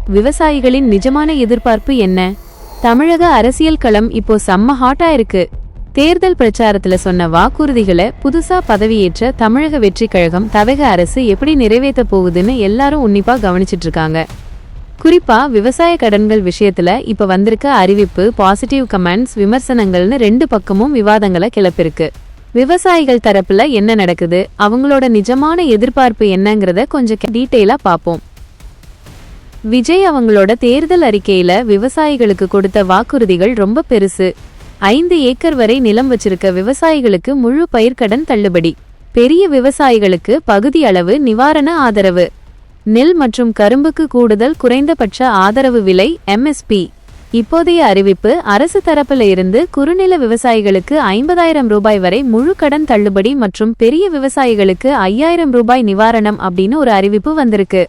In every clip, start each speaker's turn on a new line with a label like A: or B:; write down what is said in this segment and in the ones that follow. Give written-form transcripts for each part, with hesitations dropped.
A: விவசாயிகளின் நிஜமான எதிர்பார்ப்பு என்ன? தமிழக அரசியல் களம் இப்போ செம்ம ஹாட்டா இருக்கு. தேர்தல் பிரச்சாரத்துல சொன்ன வாக்குறுதிகளை புதுசா பதவியேற்ற தமிழக வெற்றிக் கழகம் தவக அரசு எப்படி நிறைவேற்ற போகுதுன்னு எல்லாரும் உன்னிப்பா கவனிச்சிட்டு இருக்காங்க. குறிப்பா விவசாய கடன்கள் விஷயத்துல இப்ப வந்திருக்க அறிவிப்பு, பாசிட்டிவ் கமெண்ட்ஸ், விமர்சனங்கள்னு ரெண்டு பக்கமும் விவாதங்களை கிளப்பிருக்கு. விவசாயிகள் தரப்புல என்ன நடக்குது, அவங்களோட நிஜமான எதிர்பார்ப்பு என்னங்கிறத கொஞ்சம் டீட்டெயிலா பார்ப்போம். விஜய் அவங்களோட தேர்தல் அறிக்கையில விவசாயிகளுக்கு கொடுத்த வாக்குறுதிகள் ரொம்ப பெருசு. 5 ஏக்கர் வரை நிலம் வச்சிருக்க விவசாயிகளுக்கு முழு பயிர்க்கடன் தள்ளுபடி, பெரிய விவசாயிகளுக்கு பகுதி அளவு நிவாரண ஆதரவு, நெல் மற்றும் கரும்புக்கு கூடுதல் குறைந்தபட்ச ஆதரவு விலை MSP. இப்போதைய அறிவிப்பு, அரசு தரப்புல இருந்து குறுநில விவசாயிகளுக்கு 50,000 ரூபாய் வரை முழு கடன் தள்ளுபடி மற்றும் பெரிய விவசாயிகளுக்கு 5,000 ரூபாய் நிவாரணம் அப்படின்னு ஒரு அறிவிப்பு வந்திருக்கு.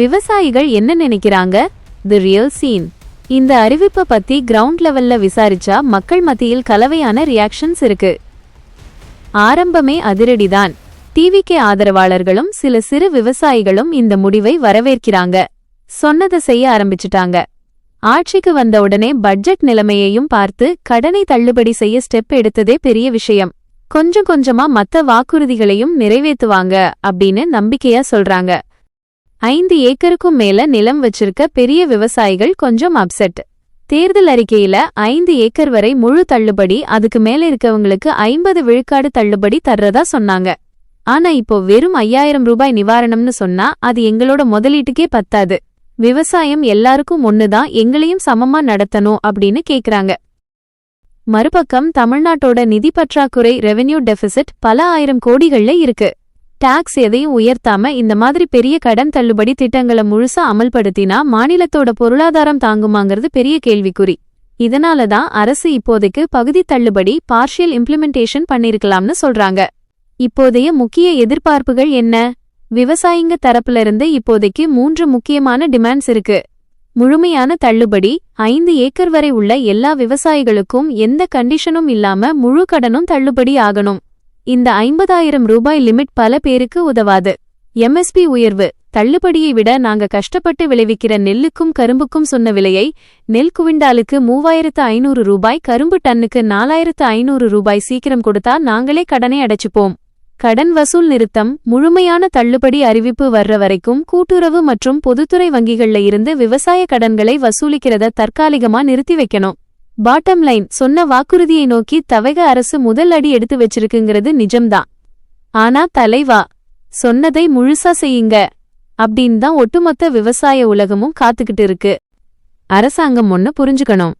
A: விவசாயிகள் என்ன நினைக்கிறாங்க? The real scene. இந்த அறிவிப்பை பத்தி கிரவுண்ட் லெவல்ல விசாரிச்சா மக்கள் மத்தியில் கலவையான ரியாக்ஷன்ஸ் இருக்கு. ஆரம்பமே அதிரடிதான். டிவிகே ஆதரவாளர்களும் சில சிறு விவசாயிகளும் இந்த முடிவை வரவேற்கிறாங்க. சொன்னதை செய்ய ஆரம்பிச்சுட்டாங்க. ஆட்சிக்கு வந்த உடனே பட்ஜெட் நிலைமையையும் பார்த்து கடனை தள்ளுபடி செய்ய ஸ்டெப் எடுத்ததே பெரிய விஷயம். கொஞ்சம் கொஞ்சமா மத்த வாக்குறுதிகளையும் நிறைவேற்றுவாங்க அப்படின்னு நம்பிக்கையா சொல்றாங்க. 5 ஏக்கருக்கும் மேல நிலம் வச்சிருக்க பெரிய விவசாயிகள் கொஞ்சம் அப்செட். தேர்தல் அறிக்கையில 5 ஏக்கர் வரை முழு தள்ளுபடி, அதுக்கு மேல இருக்கவங்களுக்கு 50 விழுக்காடு தள்ளுபடி தர்றதா சொன்னாங்க. ஆனா இப்போ வெறும் 5,000 ரூபாய் நிவாரணம்னு சொன்னா அது எங்களோட முதலீட்டுக்கே பத்தாது. விவசாயம் எல்லாருக்கும் ஒண்ணுதான், எங்களையும் சமமா நடத்தணும் அப்படின்னு கேக்குறாங்க. மறுபக்கம் தமிழ்நாட்டோட நிதி பற்றாக்குறை, ரெவென்யூ டெபிசிட் பல 1000 கோடிகள்ல இருக்கு. டாக்ஸ் எதையும் உயர்த்தாம இந்த மாதிரி பெரிய கடன் தள்ளுபடி திட்டங்களை முழுசா அமல்படுத்தினா மாநிலத்தோட பொருளாதாரம் தாங்குமாங்கிறது பெரிய கேள்விக்குறி. இதனாலதான் அரசு இப்போதைக்கு பகுதி தள்ளுபடி, பார்ஷியல் இம்ப்ளிமெண்டேஷன் பண்ணிருக்கலாம்னு சொல்றாங்க. இப்போதைய முக்கிய எதிர்பார்ப்புகள் என்ன? விவசாயிங்க தரப்புல இருந்து இப்போதைக்கு 3 முக்கியமான டிமாண்ட்ஸ் இருக்கு. முழுமையான தள்ளுபடி, 5 ஏக்கர் வரை உள்ள எல்லா விவசாயிகளுக்கும் எந்த கண்டிஷனும் இல்லாம முழு கடனும் தள்ளுபடி ஆகணும். இந்த 50,000 ரூபாய் லிமிட் பல பேருக்கு உதவாது. MSP உயர்வு, தள்ளுபடியை விட நாங்க கஷ்டப்பட்டு விளைவிக்கிற நெல்லுக்கும் கரும்புக்கும் சொன்ன விலையை, நெல் குவிண்டாலுக்கு 3,500 ரூபாய், கரும்பு டன்னுக்கு 4,500 ரூபாய் சீக்கிரம் கொடுத்தா நாங்களே கடனை அடைச்சுப்போம். கடன் வசூல் நிறுத்தம், முழுமையான தள்ளுபடி அறிவிப்பு வர்ற வரைக்கும் கூட்டுறவு மற்றும் பொதுத்துறை வங்கிகள்ல இருந்து விவசாய கடன்களை வசூலிக்கிறத தற்காலிகமா நிறுத்தி வைக்கணும். பாட்டம் லைன், சொன்ன வாக்குறுதியை நோக்கி தவக அரசு முதல் அடி எடுத்து வச்சிருக்குங்கிறது நிஜம்தான். ஆனா தலைவா, சொன்னதை முழுசா செய்யுங்க அப்படின்னு தான் ஒட்டுமொத்த விவசாய உலகமும் காத்துக்கிட்டு இருக்கு. அரசாங்கம் ஒன்னு புரிஞ்சுக்கணும்.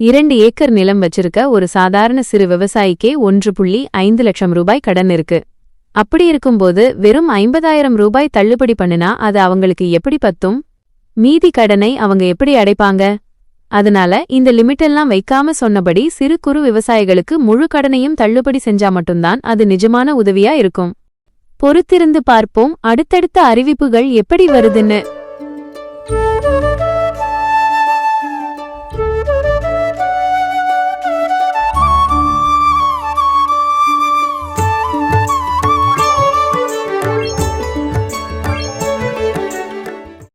A: 2 ஏக்கர் நிலம் வச்சிருக்க ஒரு சாதாரண சிறு விவசாயிக்கே 1.5 லட்சம் ரூபாய் கடன் இருக்கு. அப்படி இருக்கும்போது வெறும் 50,000 ரூபாய் தள்ளுபடி பண்ணுனா அது அவங்களுக்கு எப்படி பத்தும்? மீதி கடனை அவங்க எப்படி அடைப்பாங்க? அதனால இந்த லிமிட்டெல்லாம் வைக்காம சொன்னபடி சிறு குறு விவசாயிகளுக்கு முழு கடனையும் தள்ளுபடி செஞ்சா மட்டும்தான் அது நிஜமான உதவியா இருக்கும். பொறுத்திருந்து பார்ப்போம் அடுத்தடுத்த அறிவிப்புகள் எப்படி வருதுன்னு.